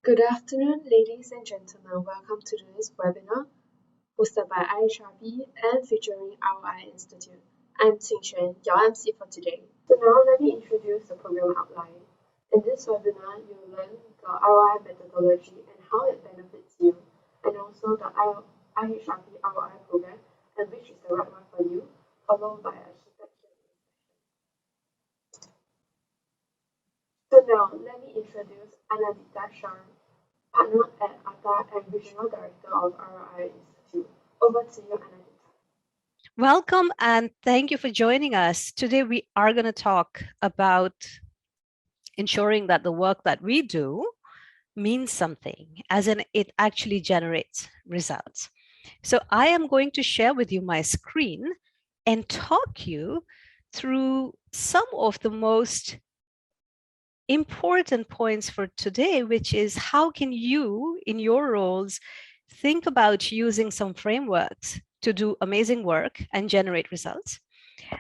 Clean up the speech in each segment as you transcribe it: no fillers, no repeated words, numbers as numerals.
Good afternoon, ladies and gentlemen. Welcome to today's webinar hosted by IHRP and featuring ROI Institute. I'm Qingxuan, your MC for today. So now let me introduce the program outline. In this webinar, you'll learn the ROI methodology and how it benefits you, and also the IHRP ROI program and which is the right one for you, followed by a So now let me introduce Anandita Shah, partner at ATA and Regional Director of ROI Institute. Over to you, Anandita. Welcome and thank you for joining us. Today we are going to talk about ensuring that the work that we do means something, as in it actually generates results. So I am going to share with you my screen and talk you through some of the most important points for today, which is how can you, in your roles, think about using some frameworks to do amazing work and generate results.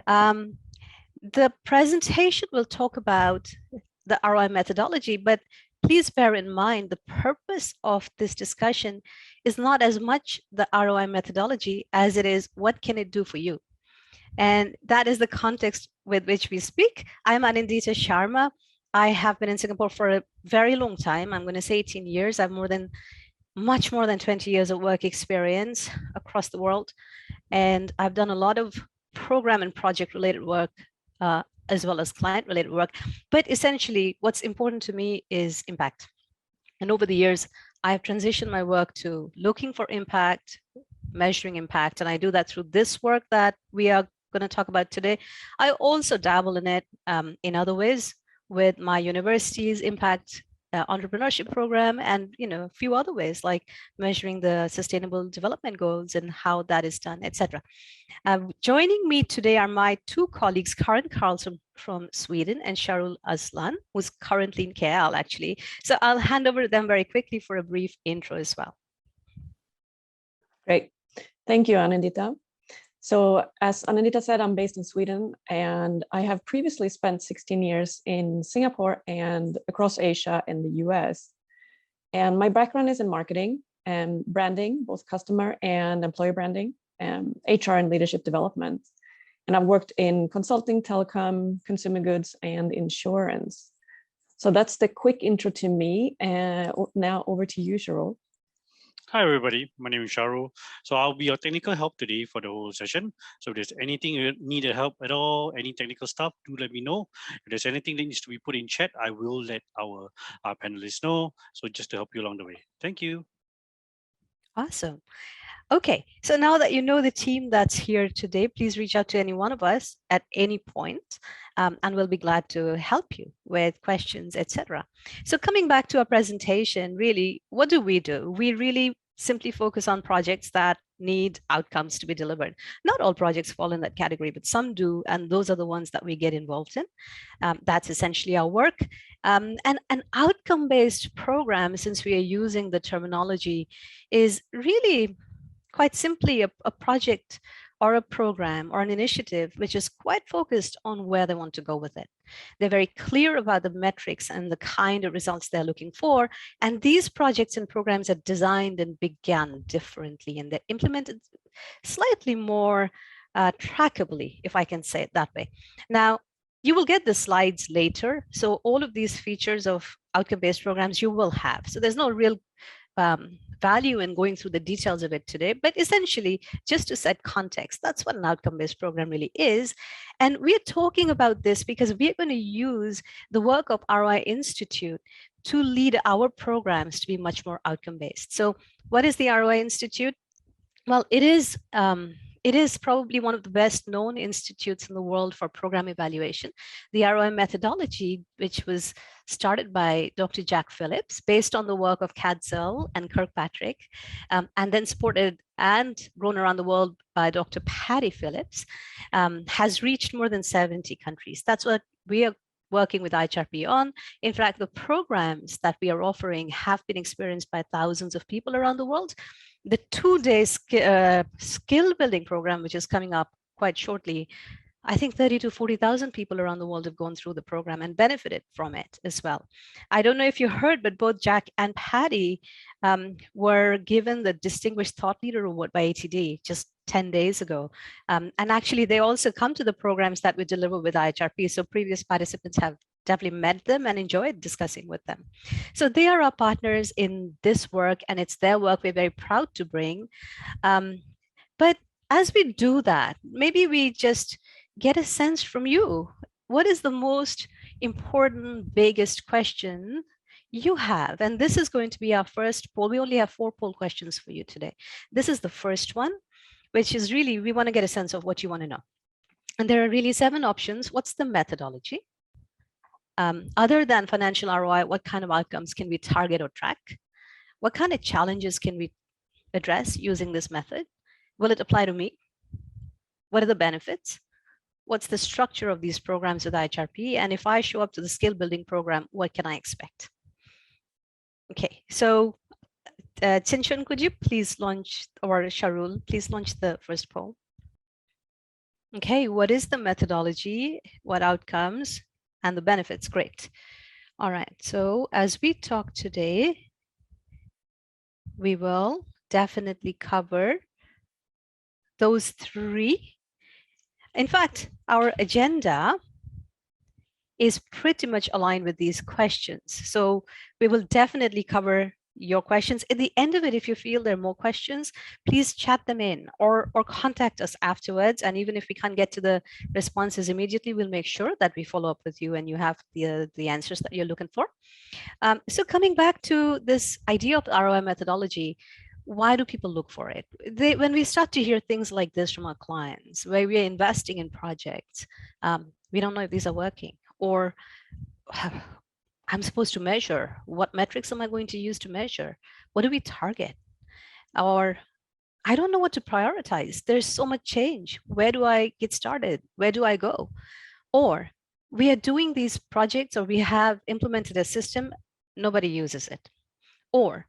The presentation will talk about the ROI methodology, but please bear in mind the purpose of this discussion is not as much the ROI methodology as it is what can it do for you. And that is the context with which we speak. I'm Anandita Sharma. I have been in Singapore for a very long time. I'm going to say 18 years. I have much more than 20 years of work experience across the world. And I've done a lot of program and project related work, as well as client related work. But essentially, what's important to me is impact. And over the years, I've transitioned my work to looking for impact, measuring impact. And I do that through this work that we are going to talk about today. I also dabble in it in other ways with my university's impact entrepreneurship program and a few other ways like measuring the sustainable development goals and how that is done, etc. Joining me today are my two colleagues, Karin Karlsson from Sweden and Sharul Aslan, who's currently in KL actually. So I'll hand over to them very quickly for a brief intro as well. Great. Thank you, Anandita. So as Anandita said, I'm based in Sweden and I have previously spent 16 years in Singapore and across Asia and the US. And my background is in marketing and branding, both customer and employer branding, HR and leadership development. And I've worked in consulting, telecom, consumer goods, and insurance. So that's the quick intro to me. Now over to you, Sharul. Hi everybody, my name is Sharu. So I'll be your technical help today for the whole session. So if there's anything you need help at all, any technical stuff, do let me know. If there's anything that needs to be put in chat, I will let our panelists know. So just to help you along the way. Thank you. Awesome. Okay, so now that you know the team that's here today, please reach out to any one of us at any point, and we'll be glad to help you with questions, etc. So coming back to our presentation, really, what do? We really simply focus on projects that need outcomes to be delivered. Not all projects fall in that category, but some do, and those are the ones that we get involved in. That's essentially our work. And an outcome-based program, since we are using the terminology, is really quite simply a project or a program or an initiative which is quite focused on where they want to go with it. They're very clear about the metrics and the kind of results they're looking for. And these projects and programs are designed and began differently, and they're implemented slightly more trackably, if I can say it that way. Now, you will get the slides later. So all of these features of outcome-based programs you will have. So there's no real value in going through the details of it today, but essentially just to set context, that's what an outcome-based program really is. And we're talking about this because we're going to use the work of ROI Institute to lead our programs to be much more outcome-based. So what is the ROI Institute? Well, it is probably one of the best known institutes in the world for program evaluation. The ROI methodology, which was started by Dr. Jack Phillips, based on the work of Cadzel and Kirkpatrick, and then supported and grown around the world by Dr. Patty Phillips, has reached more than 70 countries. That's what we are working with IHRP on. In fact, the programs that we are offering have been experienced by thousands of people around the world. The 2-day skill building program, which is coming up quite shortly, I think 30 to 40,000 people around the world have gone through the program and benefited from it as well. I don't know if you heard, but both Jack and Patty were given the Distinguished Thought Leader Award by ATD just 10 days ago. And actually, they also come to the programs that we deliver with IHRP. So previous participants have definitely met them and enjoyed discussing with them. So they are our partners in this work, and it's their work we're very proud to bring. But as we do that, maybe we just get a sense from you. What is the most important, biggest question you have? And this is going to be our first poll. We only have 4 poll questions for you today. This is the first one, which is really, we want to get a sense of what you want to know. And there are really 7 options. What's the methodology? Other than financial ROI, what kind of outcomes can we target or track? What kind of challenges can we address using this method? Will it apply to me? What are the benefits? What's the structure of these programs with IHRP? And if I show up to the skill building program, what can I expect? Okay, so Tsinshen, could you please launch, or Sharul, please launch the first poll. Okay, what is the methodology? What outcomes and the benefits? Great. All right, so as we talk today, we will definitely cover those 3. In fact, our agenda is pretty much aligned with these questions. So we will definitely cover your questions. At the end of it, if you feel there are more questions, please chat them in or contact us afterwards. And even if we can't get to the responses immediately, we'll make sure that we follow up with you and you have the answers that you're looking for. So coming back to this idea of the ROI methodology, why do people look for it? When we start to hear things like this from our clients, where we are investing in projects, we don't know if these are working, or I'm supposed to measure. What metrics am I going to use to measure? What do we target? Or I don't know what to prioritize. There's so much change. Where do I get started? Where do I go? Or we are doing these projects, or we have implemented a system, nobody uses it. Or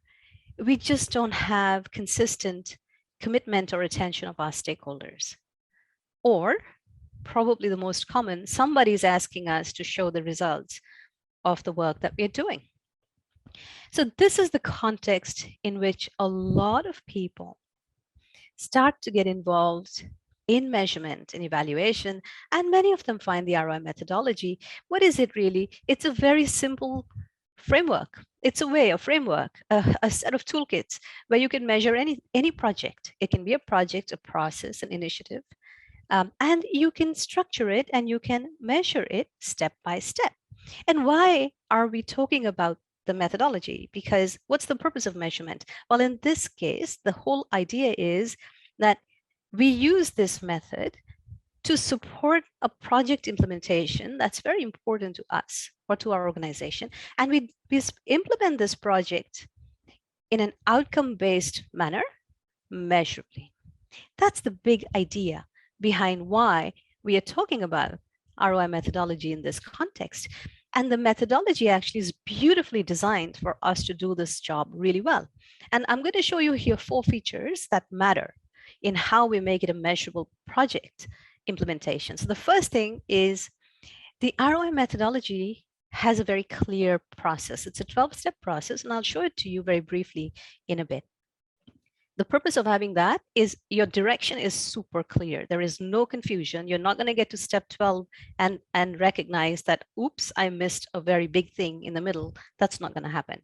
we just don't have consistent commitment or attention of our stakeholders. Or probably the most common, somebody's asking us to show the results of the work that we're doing. So this is the context in which a lot of people start to get involved in measurement and evaluation, and many of them find the ROI methodology. What is it really? It's a very simple framework. It's a way, a framework, a set of toolkits where you can measure any project. It can be a project, a process, an initiative, and you can structure it and you can measure it step by step. And why are we talking about the methodology? Because what's the purpose of measurement? Well, in this case, the whole idea is that we use this method to support a project implementation that's very important to us or to our organization. And we implement this project in an outcome-based manner, measurably. That's the big idea behind why we are talking about ROI methodology in this context. And the methodology actually is beautifully designed for us to do this job really well. And I'm going to show you here 4 features that matter in how we make it a measurable project implementation. So the first thing is the ROI methodology has a very clear process. It's a 12-step process, and I'll show it to you very briefly in a bit. The purpose of having that is your direction is super clear. There is no confusion. You're not going to get to step 12 and recognize that, oops, I missed a very big thing in the middle. That's not going to happen.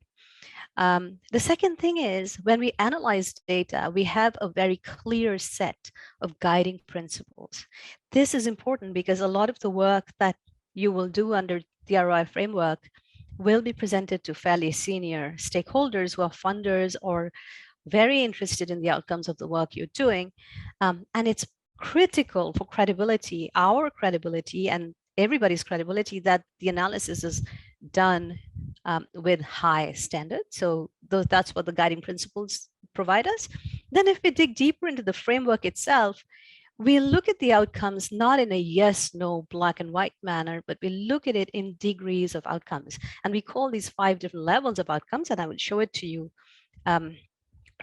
The second thing is when we analyze data, we have a very clear set of guiding principles. This is important because a lot of the work that you will do under the ROI framework will be presented to fairly senior stakeholders who are funders or very interested in the outcomes of the work you're doing. And it's critical for credibility, our credibility and everybody's credibility, that the analysis is done with high standards. So that's what the guiding principles provide us. Then if we dig deeper into the framework itself, we look at the outcomes not in a yes, no, black and white manner, but we look at it in degrees of outcomes. And we call these 5 different levels of outcomes, and I will show it to you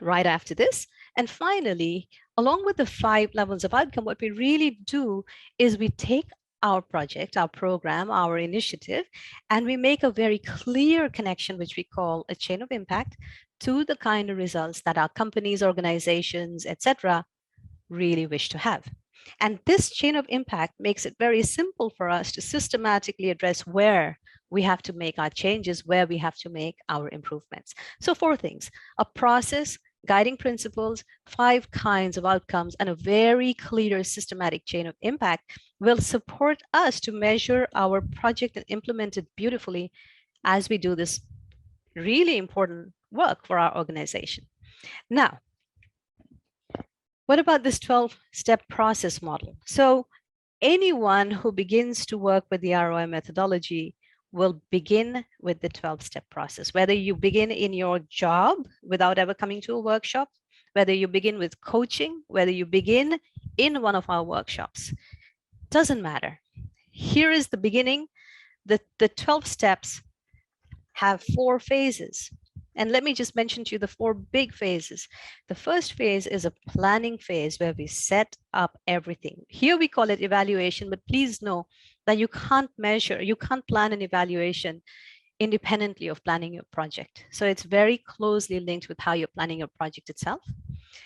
right after this. And finally, along with the 5 levels of outcome, what we really do is we take our project, our program, our initiative, and we make a very clear connection, which we call a chain of impact, to the kind of results that our companies, organizations, etc., really wish to have. And this chain of impact makes it very simple for us to systematically address where we have to make our changes, where we have to make our improvements. So 4 things: a process, guiding principles, 5 kinds of outcomes, and a very clear systematic chain of impact will support us to measure our project and implement it beautifully as we do this really important work for our organization. Now, what about this 12-step process model? So anyone who begins to work with the ROI methodology will begin with the 12-step process, whether you begin in your job without ever coming to a workshop, whether you begin with coaching, whether you begin in one of our workshops, doesn't matter. Here is the beginning. The 12 steps have 4 phases. And let me just mention to you the 4 big phases. The first phase is a planning phase where we set up everything. Here we call it evaluation, but please know that you can't measure, you can't plan an evaluation independently of planning your project. So it's very closely linked with how you're planning your project itself.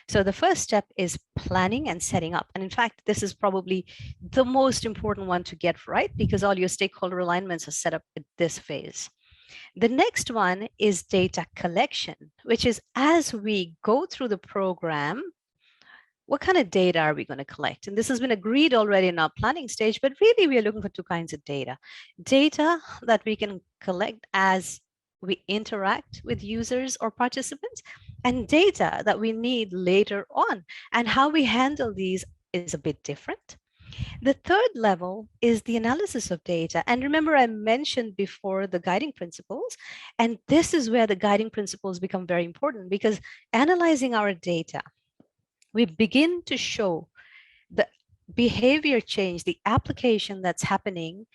So the first step is planning and setting up. And in fact, this is probably the most important one to get right, because all your stakeholder alignments are set up at this phase. The next one is data collection, which is as we go through the program, what kind of data are we going to collect? And this has been agreed already in our planning stage, but really we are looking for 2 kinds of data. Data that we can collect as we interact with users or participants, and data that we need later on. And how we handle these is a bit different. The third level is the analysis of data. And remember, I mentioned before the guiding principles, and this is where the guiding principles become very important, because analyzing our data, we begin to show the behavior change, the application that's happening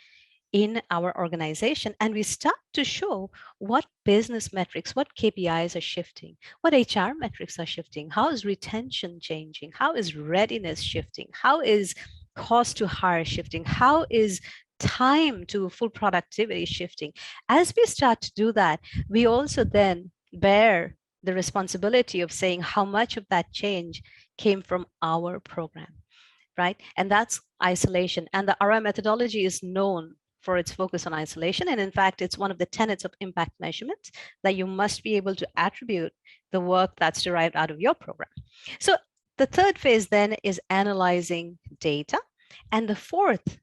in our organization, and we start to show what business metrics, what KPIs are shifting, what HR metrics are shifting, how is retention changing, how is readiness shifting, how is cost to hire shifting, how is time to full productivity shifting. As we start to do that, we also then bear the responsibility of saying how much of that change came from our program, right? And that's isolation. And the ROI methodology is known for its focus on isolation. And in fact, it's one of the tenets of impact measurement that you must be able to attribute the work that's derived out of your program. So the third phase then is analyzing data. And the fourth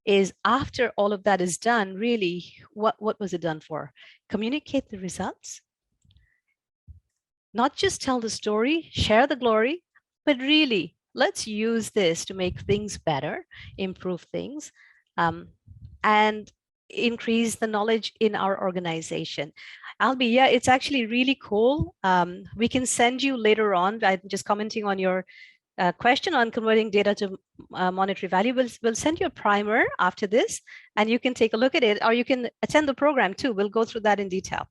is, after all of that is done, really, what was it done for? Communicate the results, not just tell the story, share the glory, but really, let's use this to make things better, improve things, and increase the knowledge in our organization. Albi, yeah, it's actually really cool. We can send you later on, I'm just commenting on your question on converting data to monetary value. We'll send you a primer after this, and you can take a look at it, or you can attend the program too. We'll go through that in detail.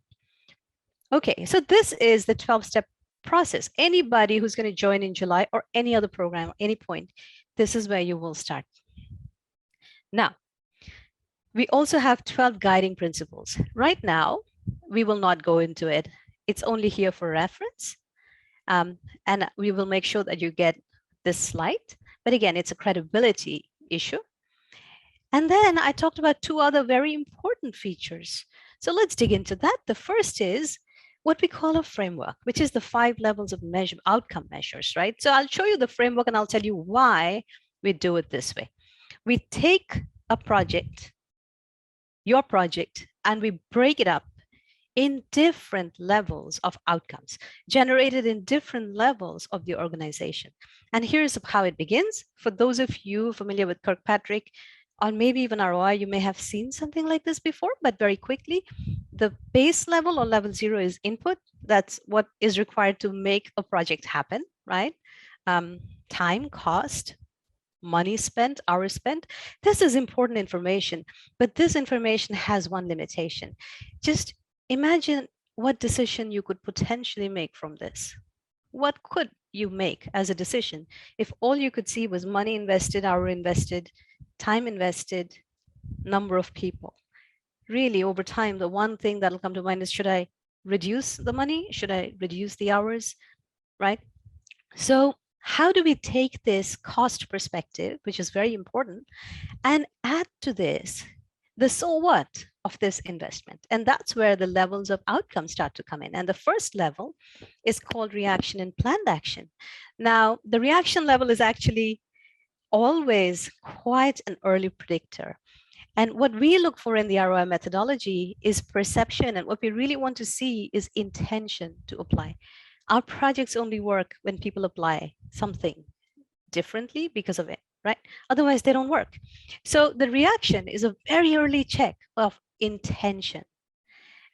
Okay, so this is the 12-step process. Anybody who's going to join in July or any other program at any point, this is where you will start. Now, we also have 12 guiding principles. Right now, we will not go into it. It's only here for reference. And we will make sure that you get this slide. But again, it's a credibility issue. And then I talked about 2 other very important features. So let's dig into that. The first is what we call a framework, which is the 5 levels of outcome measures, right? So I'll show you the framework and I'll tell you why we do it this way. We take a project, your project, and we break it up in different levels of outcomes generated in different levels of the organization. And here's how it begins. For those of you familiar with Kirkpatrick, or maybe even ROI, you may have seen something like this before, but very quickly, the base level or level 0 is input. That's what is required to make a project happen, right? Time, cost, money spent, hours spent. This is important information, but this information has one limitation. Just imagine what decision you could potentially make from this. What could you make as a decision, if all you could see was money invested, hour invested, time invested, number of people, really over time, the one thing that'll come to mind is, should I reduce the money? Should I reduce the hours, right? So how do we take this cost perspective, which is very important, and add to this the so what of this investment? And that's where the levels of outcomes start to come in. And the first level is called reaction and planned action. Now, the reaction level is actually always quite an early predictor. And what we look for in the ROI methodology is perception. And what we really want to see is intention to apply. Our projects only work when people apply something differently because of it, right? Otherwise, they don't work. So the reaction is a very early check of intention.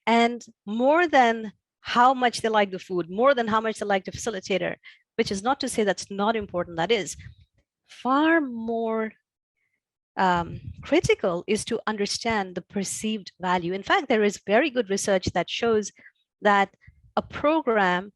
And more than how much they like the food, more than how much they like the facilitator, which is not to say that's not important, that is. Far more critical is to understand the perceived value. In fact, there is very good research that shows that a program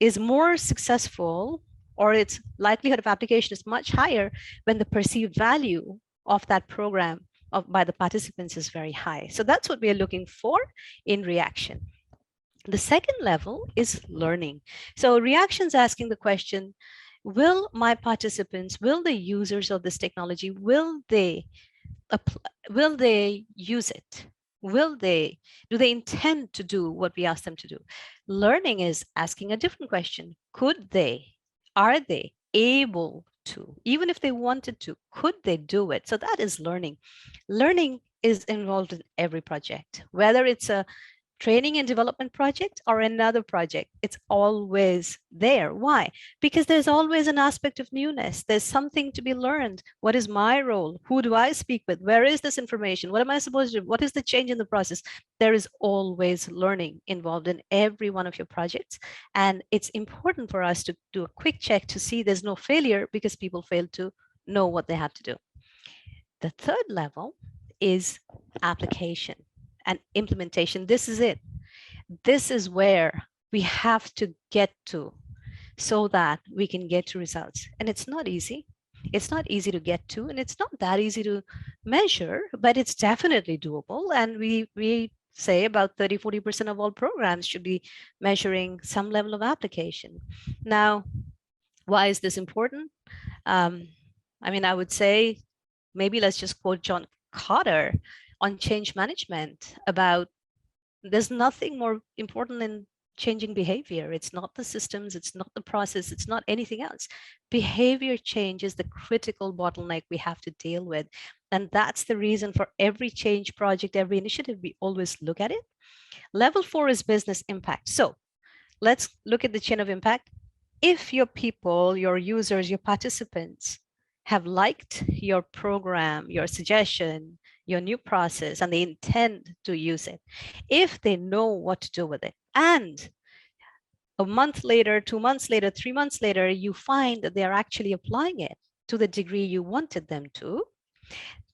is more successful, or its likelihood of application is much higher when the perceived value of that program by the participants is very high. So that's what we are looking for in reaction. The second level is learning. So reactions asking the question, will my participants, will the users of this technology, will they use it? Do they intend to do what we ask them to do? Learning is asking a different question. Could they, are they able to, even if they wanted to, could they do it? So that is learning. Learning is involved in every project, whether it's a training and development project or another project, it's always there. Why? Because there's always an aspect of newness. There's something to be learned. What is my role? Who do I speak with? Where is this information? What am I supposed to do? What is the change in the process? There is always learning involved in every one of your projects. And it's important for us to do a quick check to see there's no failure because people fail to know what they have to do. The third level is application and implementation. This is it. This is where we have to get to so that we can get to results. And it's not easy. It's not easy to get to, and it's not that easy to measure, but it's definitely doable. And we say about 30–40% of all programs should be measuring some level of application. Now, why is this important? I mean, I would say, maybe let's just quote John Kotter on change management about, there's nothing more important than changing behavior. It's not the systems, it's not the process, it's not anything else. Behavior change is the critical bottleneck we have to deal with. And that's the reason for every change project, every initiative, we always look at it. Level 4 is business impact. So let's look at the chain of impact. If your people, your users, your participants have liked your program, your suggestion, your new process, and they intend to use it, if they know what to do with it, and a month later, 2 months later, 3 months later, you find that they're actually applying it to the degree you wanted them to,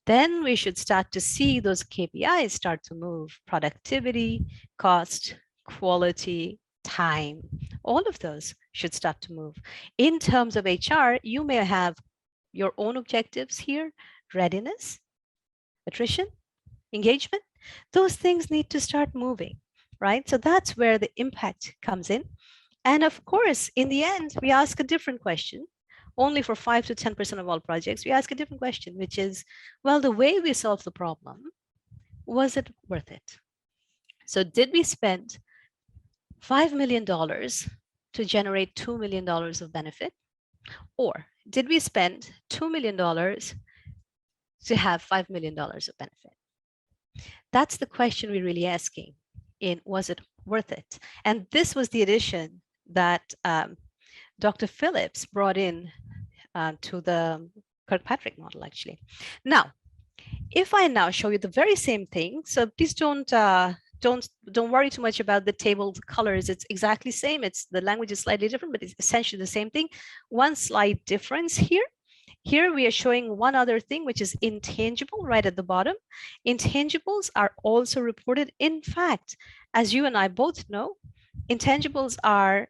then we should start to see those KPIs start to move. Productivity, cost, quality, time, all of those should start to move. In terms of HR, you may have your own objectives here, readiness, attrition, engagement. Those things need to start moving, right? So that's where the impact comes in. And of course, in the end, we ask a different question. Only for 5 to 10% of all projects, we ask a different question, which is, well, the way we solved the problem, was it worth it? So did we spend $5 million to generate $2 million of benefit? Or did we spend $2 million to have $5 million of benefit? That's the question we're really asking in, was it worth it? And this was the addition that Dr. Phillips brought in to the Kirkpatrick model, actually. Now, if I now show you the very same thing, so please don't worry too much about the table colors. It's exactly the same. It's the language is slightly different, but it's essentially the same thing. One slight difference here. Here we are showing one other thing, which is intangible right at the bottom. Intangibles are also reported. In fact, as you and I both know, intangibles are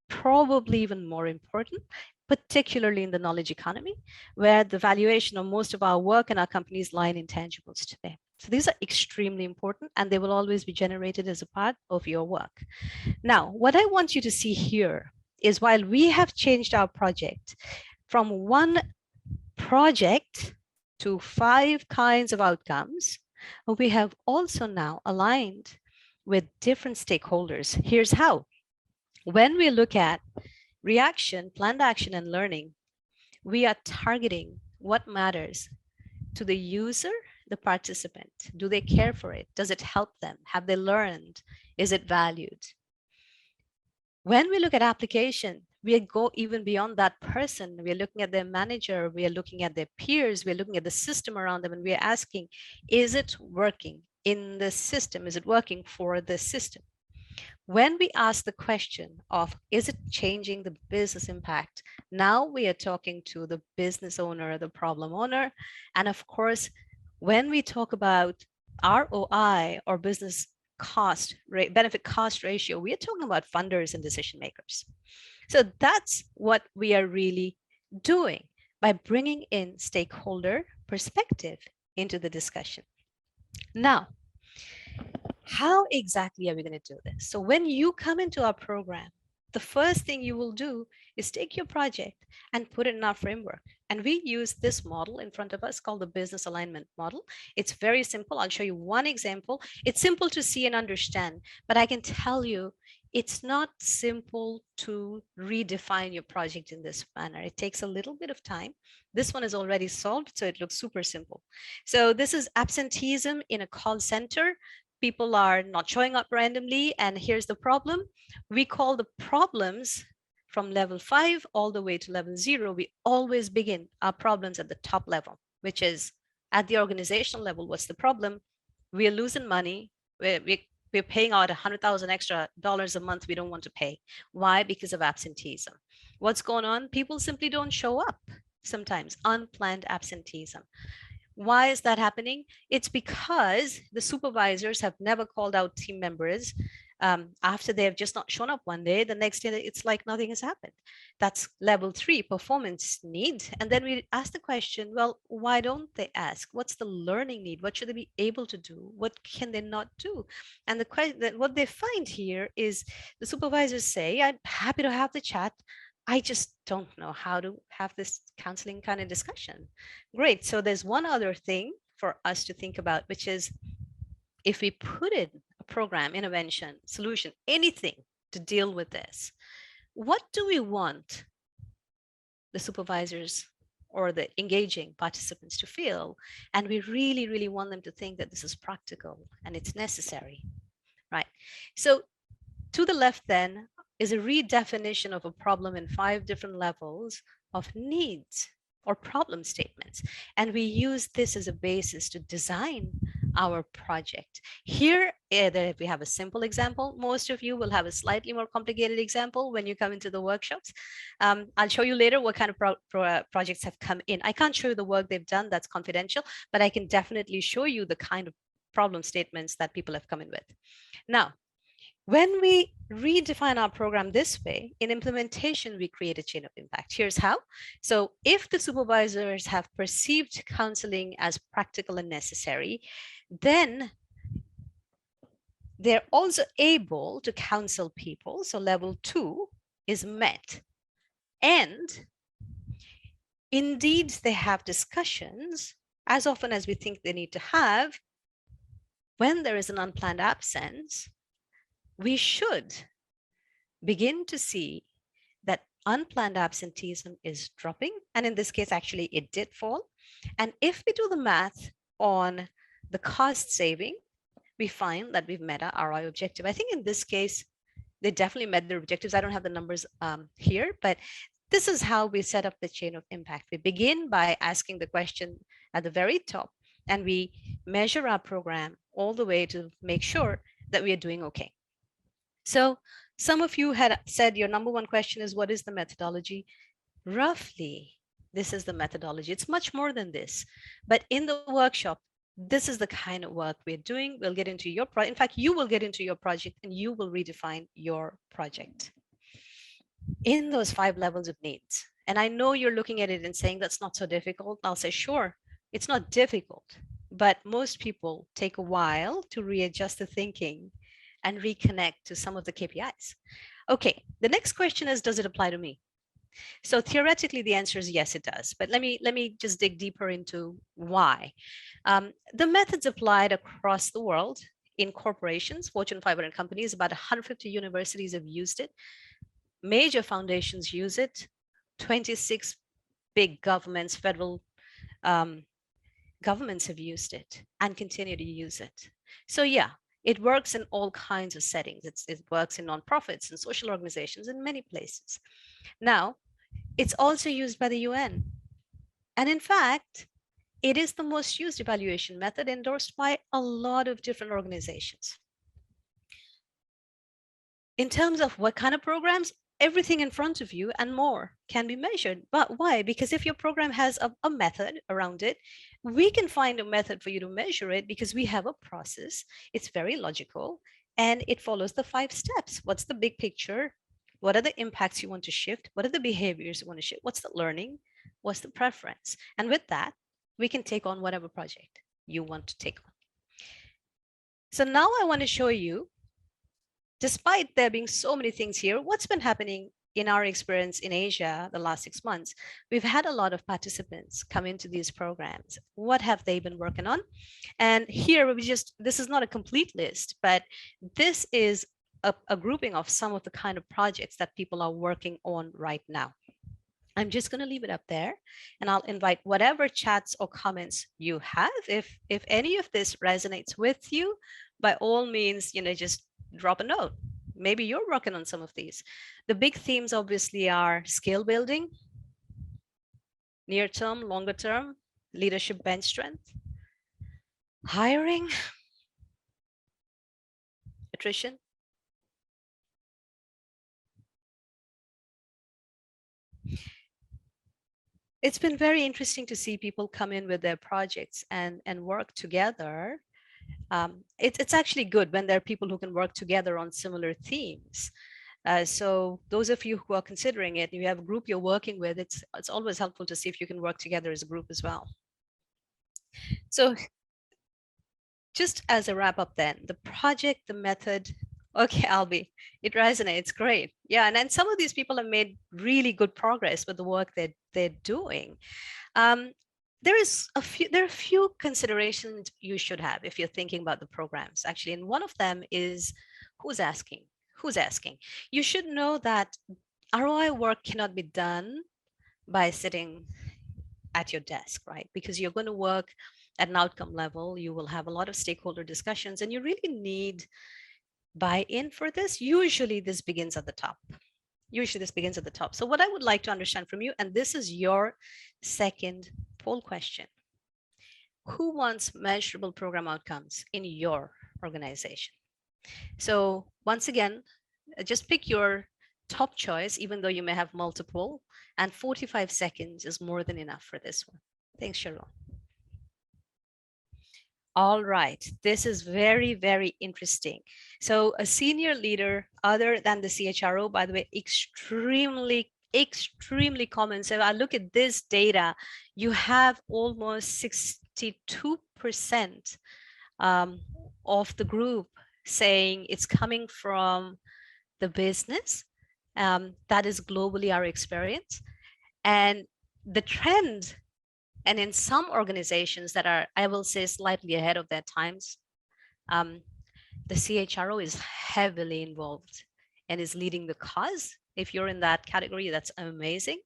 probably even more important, particularly in the knowledge economy, where the valuation of most of our work and our companies lie in intangibles today. So these are extremely important, and they will always be generated as a part of your work. Now, what I want you to see here is, while we have changed our project from one project to 5 kinds of outcomes, we have also now aligned with different stakeholders. Here's how. When we look at reaction, planned action, and learning, we are targeting what matters to the user, the participant. Do they care for it? Does it help them? Have they learned? Is it valued? When we look at application, we go even beyond that person. We are looking at their manager, we are looking at their peers, we are looking at the system around them, and we are asking, is it working in the system? Is it working for the system? When we ask the question of, is it changing the business impact? Now we are talking to the business owner, the problem owner. And of course, when we talk about ROI, or business cost rate, benefit cost ratio, we are talking about funders and decision makers. So that's what we are really doing by bringing in stakeholder perspective into the discussion. Now, how exactly are we going to do this? So when you come into our program, the first thing you will do is take your project and put it in our framework. And we use this model in front of us called the business alignment model. It's very simple. I'll show you one example. It's simple to see and understand, but I can tell you it's not simple to redefine your project in this manner. It takes a little bit of time. This one is already solved, so it looks super simple. So this is absenteeism in a call center. People are not showing up randomly, and here's the problem. We call the problems from level 5 all the way to level 0. We always begin our problems at the top level, which is at the organizational level. What's the problem? We are losing money. We're paying out $100,000 extra a month we don't want to pay. Why? Because of absenteeism. What's going on? People simply don't show up. Sometimes unplanned absenteeism. Why is that happening? It's because the supervisors have never called out team members after they have just not shown up one day. The next day, it's like nothing has happened. That's level 3, performance need. And then we ask the question, well, why don't they ask? What's the learning need? What should they be able to do? What can they not do? And the question, what they find here is the supervisors say, I'm happy to have the chat. I just don't know how to have this counseling kind of discussion. Great. So there's one other thing for us to think about, which is if we put in a program, intervention, solution, anything to deal with this, what do we want the supervisors or the engaging participants to feel? And we really, really want them to think that this is practical and it's necessary, right? So to the left then is a redefinition of a problem in 5 different levels of needs or problem statements. And we use this as a basis to design our project. Here, we have a simple example. Most of you will have a slightly more complicated example when you come into the workshops. I'll show you later what kind of projects have come in. I can't show you the work they've done, that's confidential, but I can definitely show you the kind of problem statements that people have come in with. Now, when we redefine our program this way, in implementation, we create a chain of impact. Here's how. So if the supervisors have perceived counseling as practical and necessary, then they're also able to counsel people. So level 2 is met. And indeed, they have discussions as often as we think they need to have. When there is an unplanned absence, we should begin to see that unplanned absenteeism is dropping. And in this case, actually, it did fall. And if we do the math on the cost saving, we find that we've met our ROI objective. I think in this case, they definitely met their objectives. I don't have the numbers here, but this is how we set up the chain of impact. We begin by asking the question at the very top, and we measure our program all the way to make sure that we are doing okay. So some of you had said your number one question is, what is the methodology? Roughly, this is the methodology. It's much more than this. But in the workshop, this is the kind of work we're doing. We'll get into your project. In fact, you will get into your project and you will redefine your project. in those 5 levels of needs. And I know you're looking at it and saying that's not so difficult. I'll say, sure, it's not difficult, but most people take a while to readjust the thinking and reconnect to some of the KPIs. Okay, the next question is, does it apply to me? So theoretically, the answer is yes, it does. But let me just dig deeper into why. The methods applied across the world in corporations, Fortune 500 companies, about 150 universities have used it. Major foundations use it. 26 big governments, federal governments have used it and continue to use it. So yeah, it works in all kinds of settings. It works in nonprofits and social organizations in many places. Now, it's also used by the UN. And in fact, it is the most used evaluation method endorsed by a lot of different organizations. In terms of what kind of programs, everything in front of you and more can be measured. But why? Because if your program has a method around it, we can find a method for you to measure it because we have a process. It's very logical and it follows the 5 steps. What's the big picture? What are the impacts you want to shift? What are the behaviors you want to shift? What's the learning? What's the preference? And with that, we can take on whatever project you want to take on. So now I want to show you, despite there being so many things here, what's been happening in our experience in Asia the last 6 months. We've had a lot of participants come into these programs. What have they been working on? And here this is not a complete list, but this is a grouping of some of the kind of projects that people are working on right now. I'm just going to leave it up there and I'll invite whatever chats or comments you have. If any of this resonates with you, by all means, just drop a note. Maybe you're working on some of these. The big themes obviously are skill building, near term, longer term, leadership bench strength, hiring, attrition. It's been very interesting to see people come in with their projects and work together. It's actually good when there are people who can work together on similar themes. So those of you who are considering it, you have a group you're working with, it's always helpful to see if you can work together as a group as well. So just as a wrap up then, the project, the method, okay, Albie, it resonates, great. Yeah, and then some of these people have made really good progress with the work that they're doing. There are a few considerations you should have if you're thinking about the programs, actually. And one of them is who's asking? Who's asking? You should know that ROI work cannot be done by sitting at your desk, right? Because you're going to work at an outcome level. You will have a lot of stakeholder discussions and you really need buy-in for this. Usually this begins at the top. So what I would like to understand from you, and this is your second poll question. Who wants measurable program outcomes in your organization? So once again, just pick your top choice, even though you may have multiple, and 45 seconds is more than enough for this one. Thanks, Cheryl. All right, this is very, very interesting. So a senior leader other than the CHRO, by the way, extremely common. So I look at this data, you have almost 62% of the group saying it's coming from the business. That is globally our experience. And the trend, and in some organizations that are, I will say, slightly ahead of their times, the CHRO is heavily involved and is leading the cause. If you're in that category, that's amazing.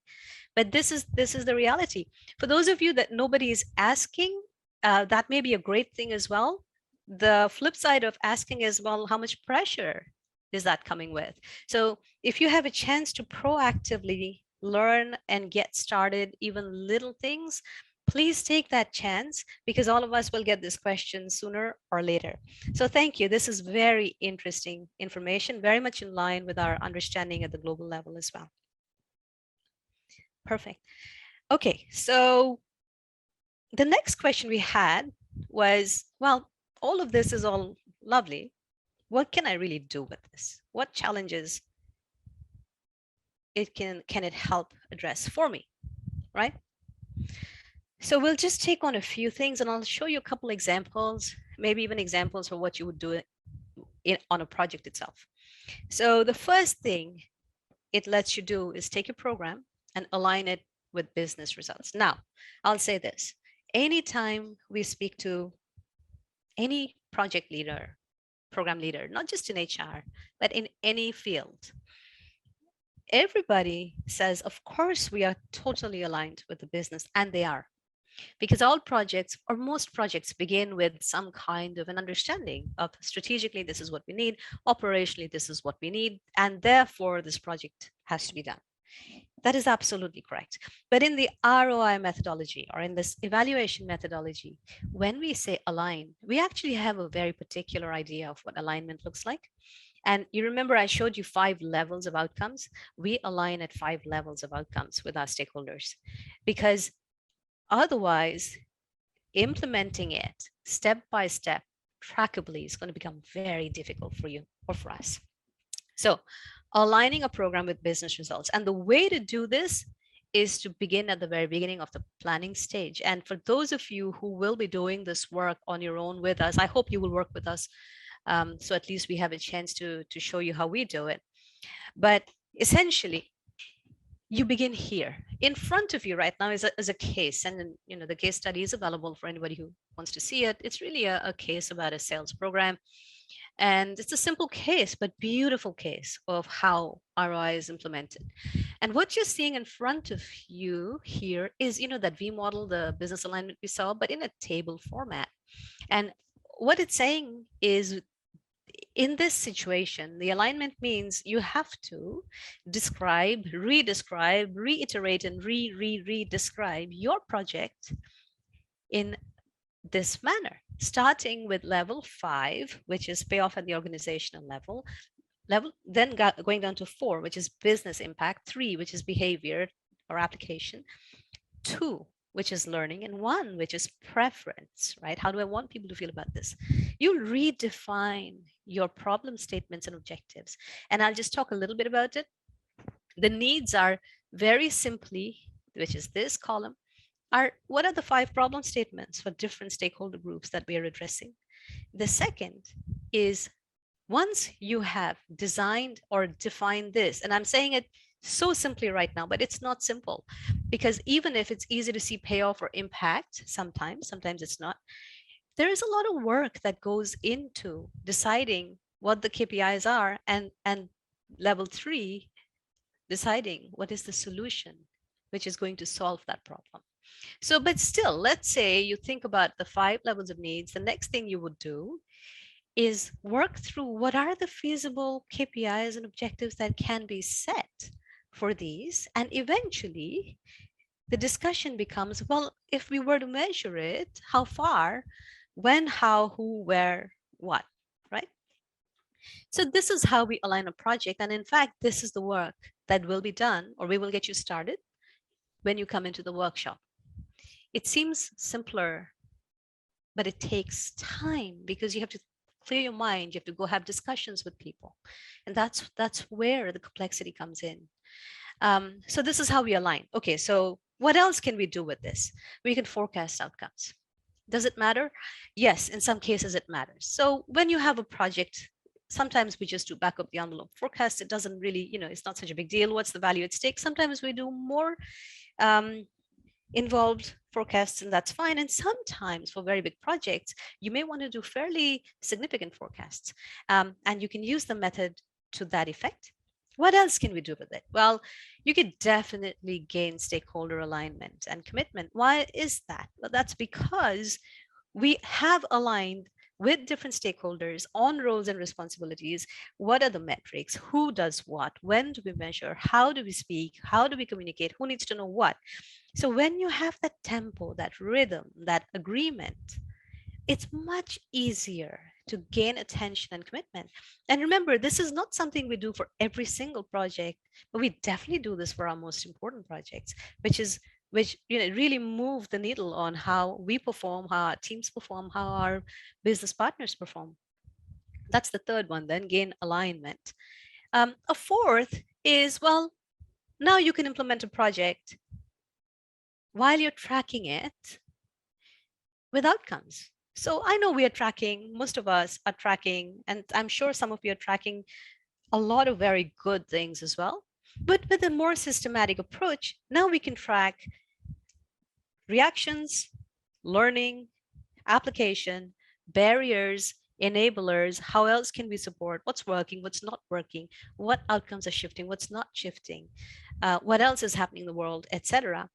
But this is the reality. For those of you that nobody is asking, that may be a great thing as well. The flip side of asking is, well, how much pressure is that coming with? So if you have a chance to proactively learn and get started, even little things, please take that chance, because all of us will get this question sooner or later. So thank you. This is very interesting information, very much in line with our understanding at the global level as well. Perfect. Okay, so the next question we had was, well, all of this is all lovely. What can I really do with this? What challenges can it help address for me, right? So we'll just take on a few things and I'll show you a couple examples, maybe even examples for what you would do on a project itself. So the first thing it lets you do is take a program and align it with business results. Now, I'll say this, anytime we speak to any project leader, program leader, not just in HR, but in any field, everybody says, of course, we are totally aligned with the business, and they are. Because all projects or most projects begin with some kind of an understanding of strategically, this is what we need, operationally, this is what we need, and therefore this project has to be done. That is absolutely correct. But in the ROI methodology or in this evaluation methodology, when we say align, we actually have a very particular idea of what alignment looks like. And you remember I showed you 5 levels of outcomes. We align at 5 levels of outcomes with our stakeholders, because otherwise, implementing it step by step, trackably, is going to become very difficult for you or for us. So aligning a program with business results. And the way to do this is to begin at the very beginning of the planning stage. And for those of you who will be doing this work on your own with us, I hope you will work with us. So at least we have a chance to show you how we do it. But essentially, you begin here. In front of you right now is a case, and the case study is available for anybody who wants to see it. It's really a case about a sales program, and it's a simple case, but beautiful case of how ROI is implemented. And what you're seeing in front of you here is, that V model, the business alignment we saw, but in a table format. And what it's saying is, in this situation, the alignment means you have to describe, redescribe, reiterate, and re-describe your project in this manner, starting with level 5, which is payoff at the organizational level, then going down to 4, which is business impact, 3, which is behavior or application, 2, which is learning, and 1, which is preference, right? How do I want people to feel about this? You'll redefine your problem statements and objectives. And I'll just talk a little bit about it. The needs are very simply, which is this column, are what are the 5 problem statements for different stakeholder groups that we are addressing? The second is, once you have designed or defined this, and I'm saying it so simply right now, but it's not simple, because even if it's easy to see payoff or impact, sometimes it's not, there is a lot of work that goes into deciding what the KPIs are, and level 3, deciding what is the solution which is going to solve that problem. So, but still, let's say you think about the 5 levels of needs. The next thing you would do is work through what are the feasible KPIs and objectives that can be set for these. And eventually, the discussion becomes, well, if we were to measure it, how far, when, how, who, where, what, right? So this is how we align a project. And in fact, this is the work that will be done, or we will get you started when you come into the workshop. It seems simpler, but it takes time, because you have to clear your mind. You have to go have discussions with people. And that's where the complexity comes in. So this is how we align. Okay, so what else can we do with this? We can forecast outcomes. Does it matter? Yes, in some cases it matters. So when you have a project, sometimes we just do back of the envelope forecast. It doesn't really, it's not such a big deal. What's the value at stake? Sometimes we do more involved forecasts, and that's fine. And sometimes for very big projects, you may want to do fairly significant forecasts, and you can use the method to that effect. What else can we do with it? Well, you could definitely gain stakeholder alignment and commitment. Why is that? Well, that's because we have aligned with different stakeholders on roles and responsibilities. What are the metrics? Who does what? When do we measure? How do we speak? How do we communicate? Who needs to know what? So when you have that tempo, that rhythm, that agreement, it's much easier to gain attention and commitment. And remember, this is not something we do for every single project, but we definitely do this for our most important projects, which really move the needle on how we perform, how our teams perform, how our business partners perform. That's the third one, then gain alignment. A fourth is, well, Now you can implement a project while you're tracking it with outcomes. So I know we are tracking, most of us are tracking, and I'm sure some of you are tracking a lot of very good things as well. But with a more systematic approach, now we can track reactions, learning, application, barriers, enablers, how else can we support, what's working, what's not working, what outcomes are shifting, what's not shifting, what else is happening in the world, etc.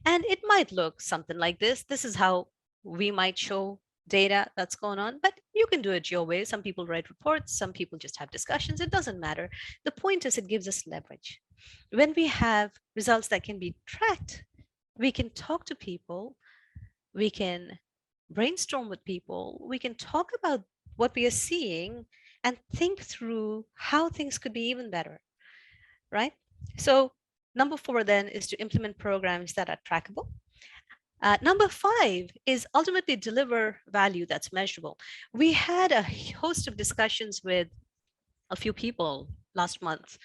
And it might look something like this. This is how we might show data that's going on, but you can do it your way. Some people write reports, some people just have discussions. It doesn't matter. The point is it gives us leverage. When we have results that can be tracked, we can talk to people, we can brainstorm with people, we can talk about what we are seeing and think through how things could be even better, right? So number 4 then is to implement programs that are trackable. Number 5 is ultimately deliver value that's measurable. We had a host of discussions with a few people last month,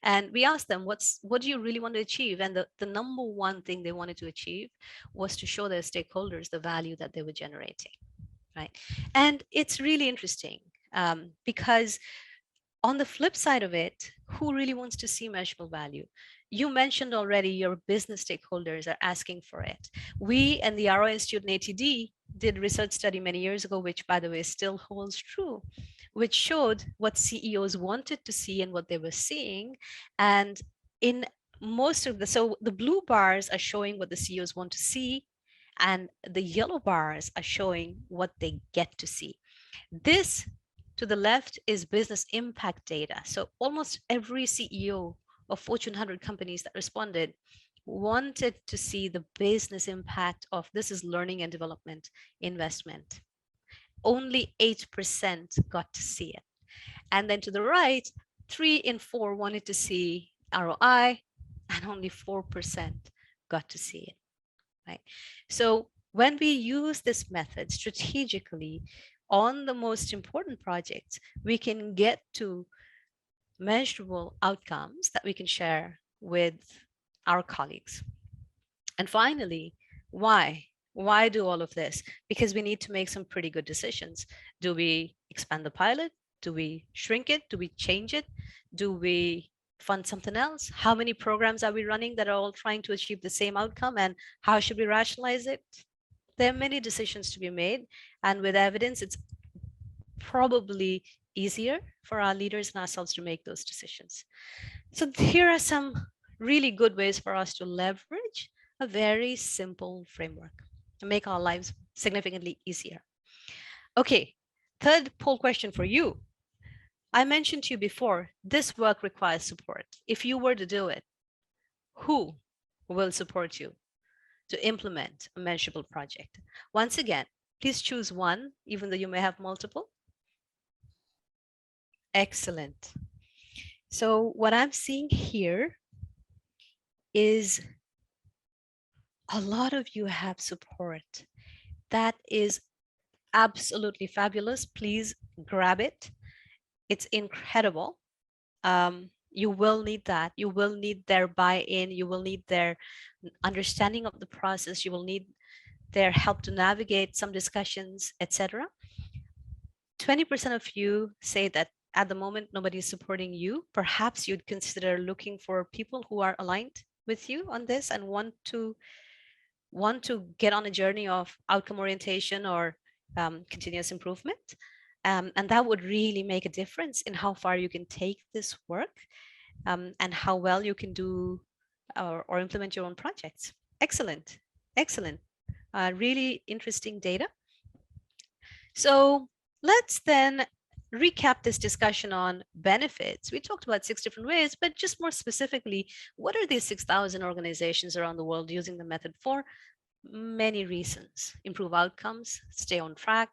and we asked them, what do you really want to achieve? And the number one thing they wanted to achieve was to show their stakeholders the value that they were generating, right? And it's really interesting because on the flip side of it, who really wants to see measurable value? You mentioned already your business stakeholders are asking for it. We and the ROI Institute and ATD did a research study many years ago, which by the way still holds true, which showed what CEOs wanted to see and what they were seeing. And in most of so the blue bars are showing what the CEOs want to see, and the yellow bars are showing what they get to see. This to the left is business impact data. So almost every CEO of Fortune 100 companies that responded wanted to see the business impact of this is learning and development investment. Only 8% got to see it. And then to the right, 3 in 4 wanted to see ROI, and only 4% got to see it, right? So when we use this method strategically on the most important projects, we can get to measurable outcomes that we can share with our colleagues. And finally, why? Why do all of this? Because we need to make some pretty good decisions. Do we expand the pilot? Do we shrink it? Do we change it? Do we fund something else? How many programs are we running that are all trying to achieve the same outcome? And how should we rationalize it? There are many decisions to be made. And with evidence, it's probably easier for our leaders and ourselves to make those decisions. So here are some really good ways for us to leverage a very simple framework to make our lives significantly easier. Okay, third poll question for you. I mentioned to you before, this work requires support. If you were to do it, who will support you to implement a measurable project? Once again, please choose one, even though you may have multiple. Excellent. So what I'm seeing here is a lot of you have support. That is absolutely fabulous. Please grab it. It's incredible. You will need that. You will need their buy-in. You will need their understanding of the process. You will need their help to navigate some discussions, etc. 20% of you say that at the moment nobody is supporting you. Perhaps you'd consider looking for people who are aligned with you on this and want to get on a journey of outcome orientation or continuous improvement. And that would really make a difference in how far you can take this work and how well you can do or implement your own projects. Excellent, excellent. Really interesting data. So let's then recap this discussion on benefits. We talked about 6 different ways, but just more specifically, what are these 6,000 organizations around the world using the method for? Many reasons: improve outcomes, stay on track,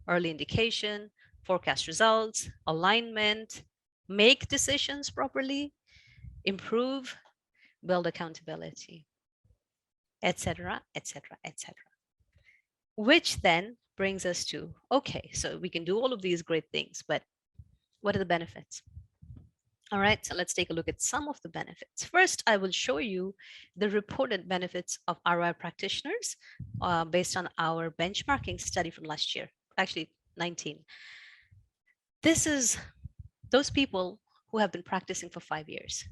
early indication, forecast results, alignment, make decisions properly, improve, build accountability, etc., etc., etc. Which then brings us to, okay, so we can do all of these great things, but what are the benefits? All right, so let's take a look at some of the benefits. First, I will show you the reported benefits of ROI practitioners based on our benchmarking study from last year, actually 19. This is those people who have been practicing for 5 years.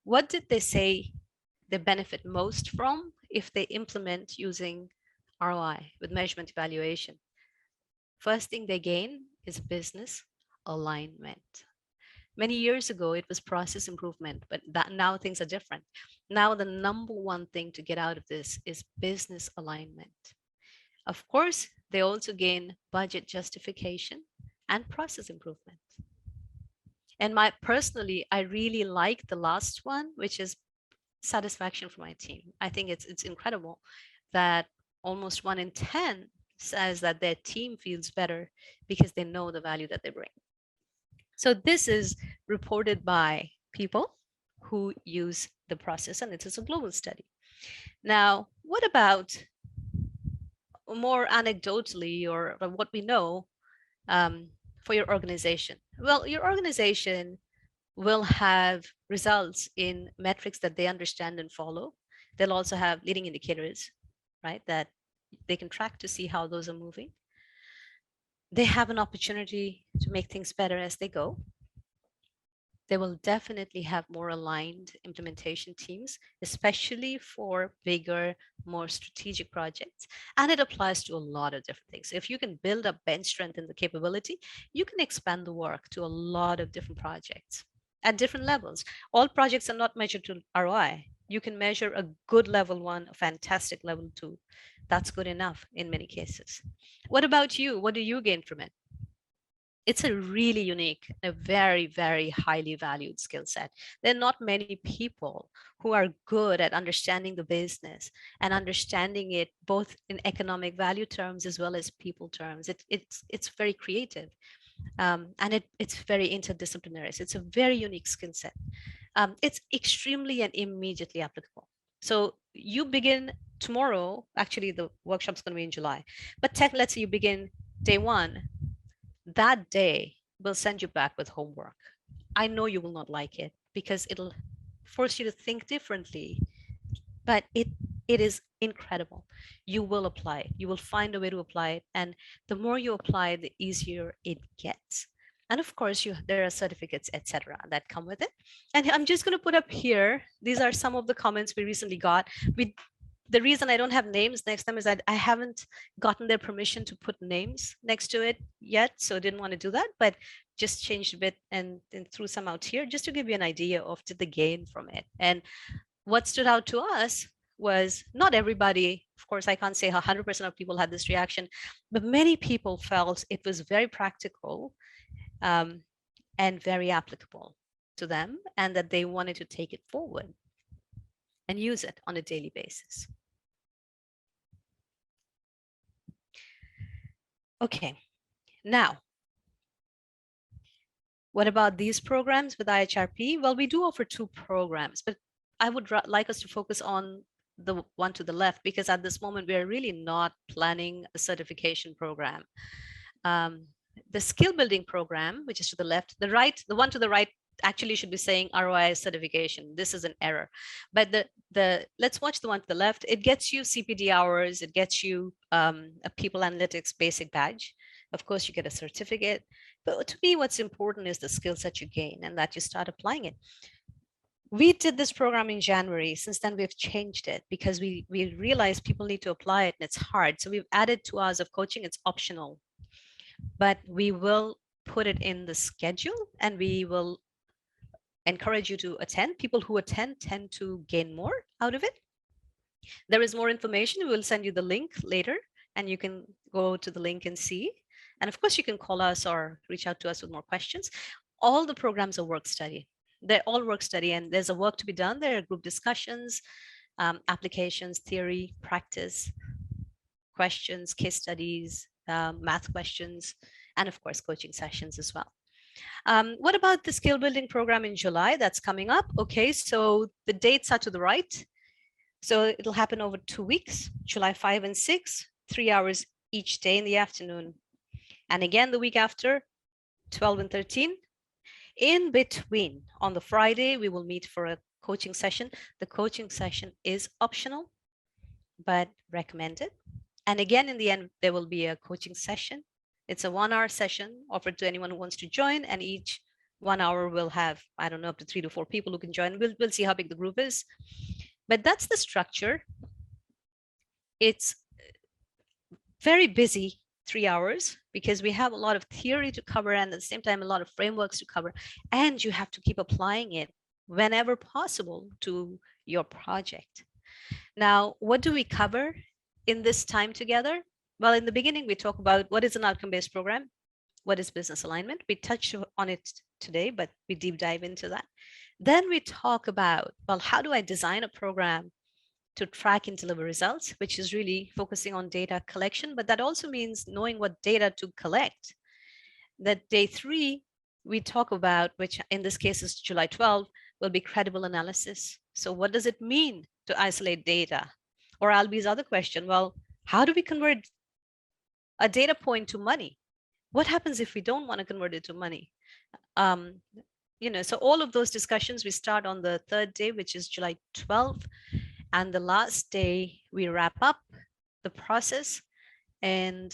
What did they say they benefit most from if they implement using ROI with measurement evaluation? First thing they gain is business alignment. Many years ago, it was process improvement, but now things are different. Now, the number one thing to get out of this is business alignment. Of course, they also gain budget justification and process improvement. And personally, I really like the last one, which is satisfaction for my team. I think it's incredible that almost 1 in 10 says that their team feels better because they know the value that they bring. So this is reported by people who use the process, and it is a global study. Now, what about more anecdotally or what we know for your organization? Well, your organization will have results in metrics that they understand and follow. They'll also have leading indicators, right, that they can track to see how those are moving. They have an opportunity to make things better as they go. They will definitely have more aligned implementation teams, especially for bigger, more strategic projects. And it applies to a lot of different things. If you can build up bench strength in the capability, you can expand the work to a lot of different projects at different levels. All projects are not measured to ROI. You can measure a good level 1, a fantastic level 2. That's good enough in many cases. What about you? What do you gain from it? It's a really unique, a very, very highly valued skill set. There are not many people who are good at understanding the business and understanding it both in economic value terms as well as people terms. It's very creative. And it's very interdisciplinary. So it's a very unique skill set. It's extremely and immediately applicable. So you begin tomorrow, actually the workshop's going to be in July, but let's say you begin day 1, that day will send you back with homework. I know you will not like it because it'll force you to think differently, but it is incredible. You will apply it. You will find a way to apply it. And the more you apply, the easier it gets. And of course, there are certificates, etc., that come with it. And I'm just going to put up here, these are some of the comments we recently got. The reason I don't have names next time is that I haven't gotten their permission to put names next to it yet, so I didn't want to do that, but just changed a bit and threw some out here just to give you an idea of the gain from it. And what stood out to us was not everybody, of course, I can't say 100% of people had this reaction, but many people felt it was very practical and very applicable to them, and that they wanted to take it forward and use it on a daily basis. Okay, now, what about these programs with IHRP? Well, we do offer 2 programs, but I would like us to focus on the one to the left, because at this moment, we are really not planning a certification program. The skill building program, which is to the left, the one to the right actually should be saying ROI certification. This is an error. But let's watch the one to the left. It gets you CPD hours. It gets you a people analytics basic badge. Of course, you get a certificate. But to me, what's important is the skills that you gain and that you start applying it. We did this program in January. Since then, we've changed it because we realized people need to apply it and it's hard. So we've added 2 hours of coaching. It's optional, but we will put it in the schedule and we will encourage you to attend. People who attend tend to gain more out of it. There is more information. We'll send you the link later and you can go to the link and see. And of course, you can call us or reach out to us with more questions. All the programs are work study. They're all work study and there's a work to be done. There are group discussions, applications, theory, practice, questions, case studies, math questions, and of course, coaching sessions as well. What about the skill building program in July that's coming up? Okay, so the dates are to the right. So it'll happen over 2 weeks, July 5 and 6, 3 hours each day in the afternoon. And again, the week after, 12 and 13. In between, on the Friday, we will meet for a coaching session. The coaching session is optional, but recommended. And again, in the end, there will be a coaching session. It's a 1-hour session offered to anyone who wants to join, and each 1 hour will have, I don't know, up to 3 to 4 people who can join. We'll see how big the group is. But that's the structure. It's very busy 3 hours because we have a lot of theory to cover and at the same time a lot of frameworks to cover, and you have to keep applying it whenever possible to your project. Now, what do we cover in this time together? Well, in the beginning, we talk about what is an outcome-based program, what is business alignment. We touched on it today, but we deep dive into that. Then we talk about, well, how do I design a program to track and deliver results, which is really focusing on data collection, but that also means knowing what data to collect. That day 3, we talk about, which in this case is July 12, will be credible analysis. So what does it mean to isolate data? Or Albi's other question, well, how do we convert a data point to money? What happens if we don't want to convert it to money? So all of those discussions, we start on the 3rd day, which is July 12th. And the last day, we wrap up the process and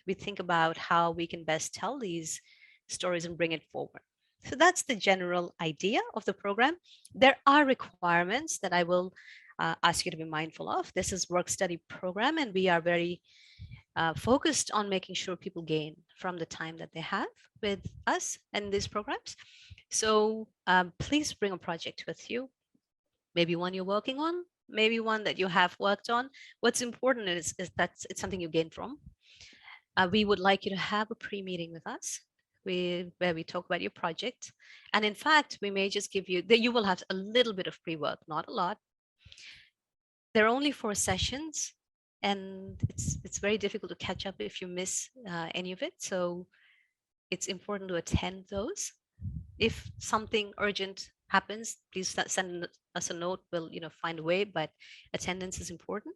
we think about how we can best tell these stories and bring it forward. So that's the general idea of the program. There are requirements that I will ask you to be mindful of. This is work study program, and we are very focused on making sure people gain from the time that they have with us and these programs. So please bring a project with you. Maybe one you're working on, maybe one that you have worked on. What's important is that it's something you gain from. We would like you to have a pre-meeting with us where we talk about your project. And in fact, we may just give you, that you will have a little bit of pre-work, not a lot. There are only 4 sessions, and it's very difficult to catch up if you miss any of it. So it's important to attend those. If something urgent happens, please send us a note. We'll find a way, but attendance is important.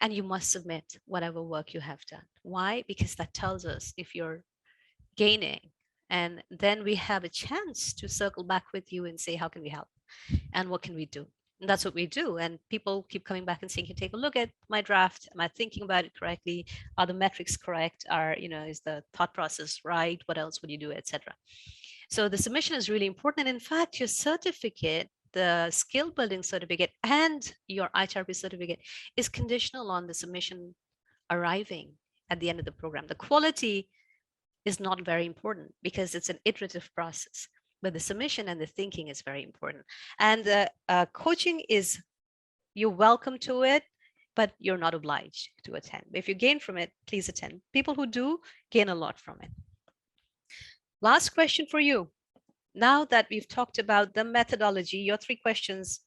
And you must submit whatever work you have done. Why? Because that tells us if you're gaining. And then we have a chance to circle back with you and say, how can we help? And what can we do? And that's what we do. And people keep coming back and saying, take a look at my draft. Am I thinking about it correctly? Are the metrics correct? Is the thought process right? What else would you do, etc. So the submission is really important. And in fact, your certificate, the skill building certificate and your IHRP certificate is conditional on the submission arriving at the end of the program. The quality is not very important because it's an iterative process, but the submission and the thinking is very important. And the coaching is, you're welcome to it, but you're not obliged to attend. If you gain from it, please attend. People who do gain a lot from it. Last question for you. Now that we've talked about the methodology, your 3 questions: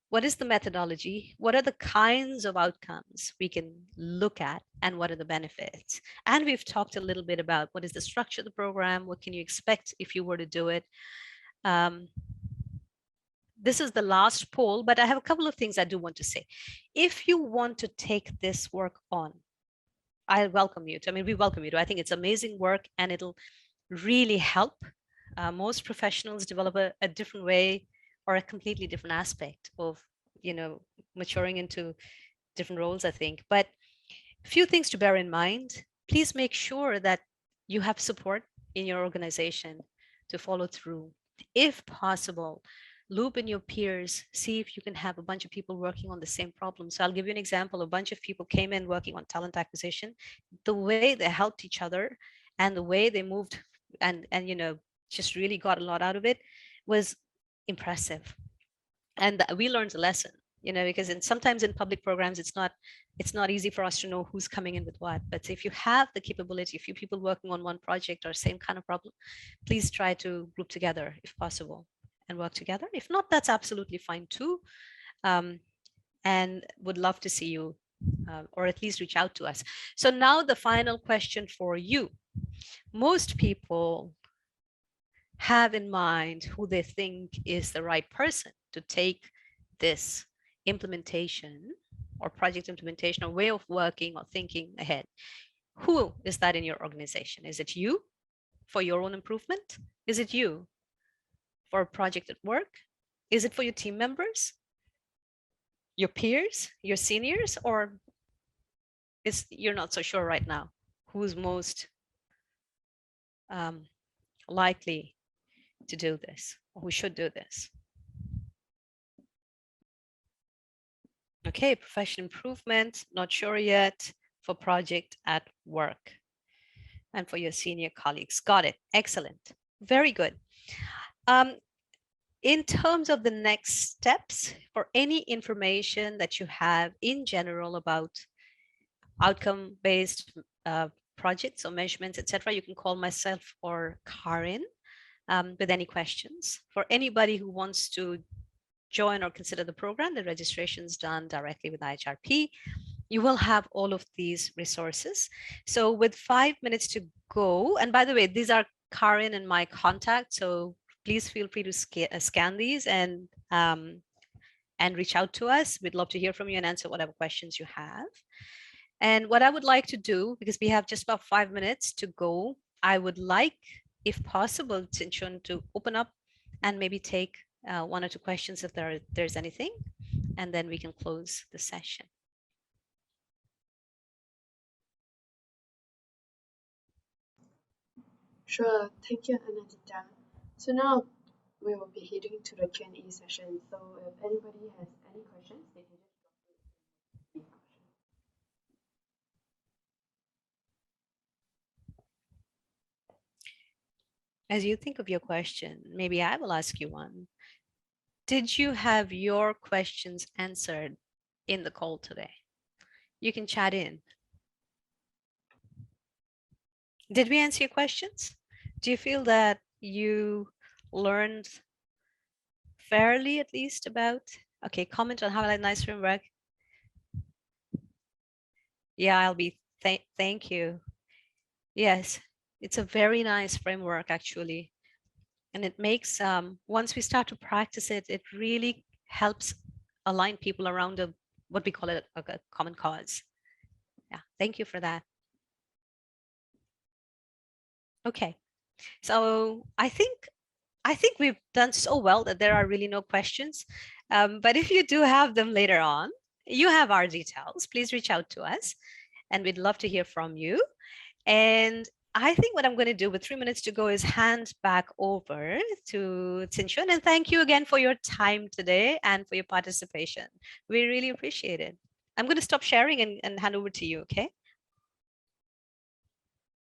what is the methodology? What are the kinds of outcomes we can look at? And what are the benefits? And we've talked a little bit about what is the structure of the program? What can you expect if you were to do it? This is the last poll, but I have a couple of things I do want to say. If you want to take this work on, I welcome you to. We welcome you to. I think it's amazing work, and it'll really help most professionals develop a different way or a completely different aspect of maturing into different roles, I think. But a few things to bear in mind. Please make sure that you have support in your organization to follow through. If possible, loop in your peers, see if you can have a bunch of people working on the same problem. So I'll give you an example. A bunch of people came in working on talent acquisition. The way they helped each other and the way they moved and just really got a lot out of it was impressive. And we learned a lesson, because sometimes in public programs, it's not easy for us to know who's coming in with what. But if you have the capability, a few people working on one project or same kind of problem, please try to group together if possible and work together. If not, that's absolutely fine too. And would love to see you or at least reach out to us. So now the final question for you. Most people have in mind who they think is the right person to take this implementation or project implementation or way of working or thinking ahead. Who is that in your organization? Is it you for your own improvement? Is it you for a project at work? Is it for your team members, your peers, your seniors, or you're not so sure right now who's most likely to do this, or who should do this? Okay, professional improvement, not sure yet. For project at work and for your senior colleagues. Got it. Excellent. Very good. In terms of the next steps, for any information that you have in general about outcome-based projects or measurements, etc., you can call myself or Karin with any questions. For anybody who wants to join or consider the program, the registration is done directly with IHRP. You will have all of these resources. So with 5 minutes to go, and by the way, these are Karin and my contact, so please feel free to scan these and reach out to us. We'd love to hear from you and answer whatever questions you have. And what I would like to do, because we have just about 5 minutes to go, I would like, if possible, to open up and maybe take 1 or 2 questions if there's anything, and then we can close the session. Sure, thank you, Anandita. So now we will be heading to the Q&A session. So if anybody has any questions, they can just drop it in the question. As you think of your question, maybe I will ask you one. Did you have your questions answered in the call today? You can chat in. Did we answer your questions? Do you feel that you learned fairly, at least, about? Okay, comment on how a nice framework. Yeah, I'll be, thank you. Yes, it's a very nice framework, actually. And it makes, once we start to practice it, it really helps align people around what we call it a common cause. Yeah, thank you for that. Okay, so I think we've done so well that there are really no questions. But if you do have them later on, you have our details. Please reach out to us, and we'd love to hear from you. And I think what I'm going to do with 3 minutes to go is hand back over to Zinshun. And thank you again for your time today and for your participation. We really appreciate it. I'm going to stop sharing and hand over to you, okay?